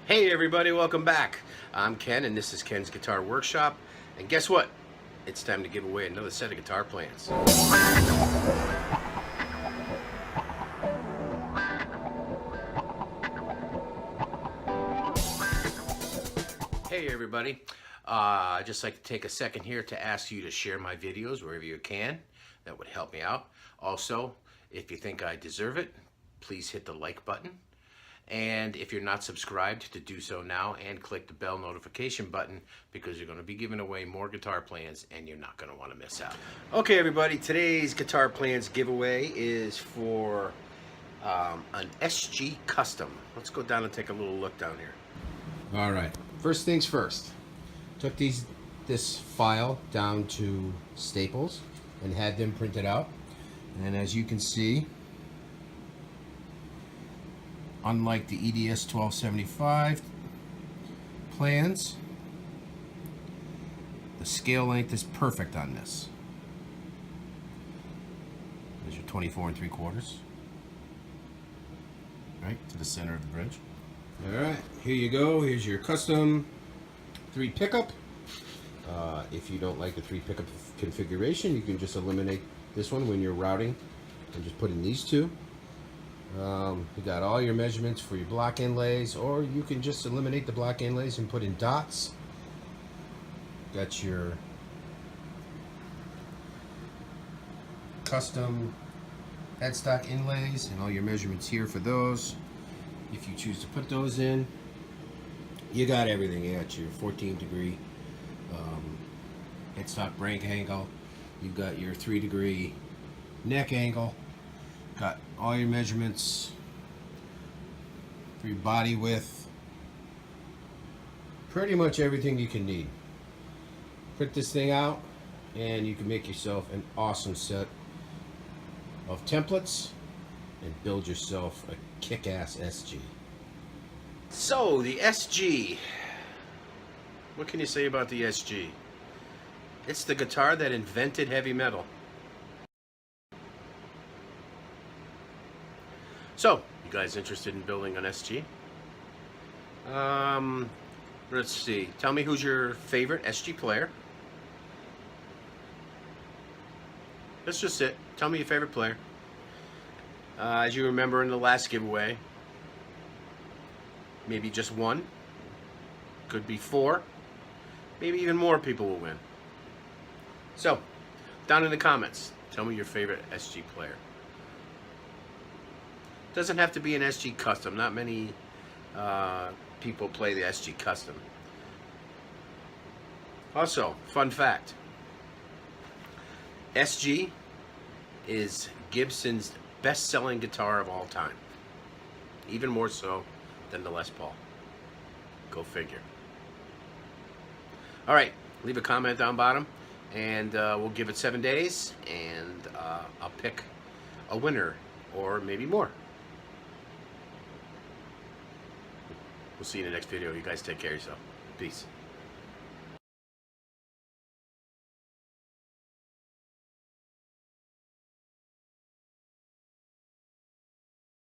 Hey everybody, welcome back. I'm Ken and this is Ken's Guitar Workshop. And guess what? It's time to give away another set of guitar plans. Hey everybody, I'd just like to take a second here to ask you to share my videos wherever you can. That would help me out. Also, if you think I deserve it, please hit the like button. And if you're not subscribed, to do so now and click the bell notification button, because you're going to be giving away more guitar plans and you're not going to want to miss out. Okay everybody, today's guitar plans giveaway is for an SG Custom. Let's go down and take a little look down here. All right, first things first. Took this file down to Staples and had them printed out. And as you can see, unlike the EDS 1275 plans, the scale length is perfect on this. There's your 24 3/4, right to the center of the bridge. All right, here you go. Here's your custom 3 pickup. If you don't like the 3 pickup configuration, you can just eliminate this one when you're routing and just put in these two. You got all your measurements for your block inlays, or you can just eliminate the block inlays and put in dots. Got your custom headstock inlays and all your measurements here for those. If you choose to put those in, you got everything. You got your 14-degree headstock crank angle. You've got your 3-degree neck angle. Got all your measurements for your body width. Pretty much everything you can need. Print this thing out and you can make yourself an awesome set of templates and build yourself a kick-ass SG. So the SG, what can you say about the SG? It's the guitar that invented heavy metal. So, you guys interested in building an SG? Let's see. Tell me who's your favorite SG player. That's just it. Tell me your favorite player. As you remember in the last giveaway, maybe just one, could be 4, maybe even more people will win. So, down in the comments, tell me your favorite SG player. Doesn't have to be an SG Custom. Not many people play the SG Custom. Also, fun fact, SG is Gibson's best-selling guitar of all time. Even more so than the Les Paul. Go figure. Alright, leave a comment down bottom and we'll give it 7 days and I'll pick a winner or maybe more. We'll see you in the next video. You guys take care of yourself. Peace.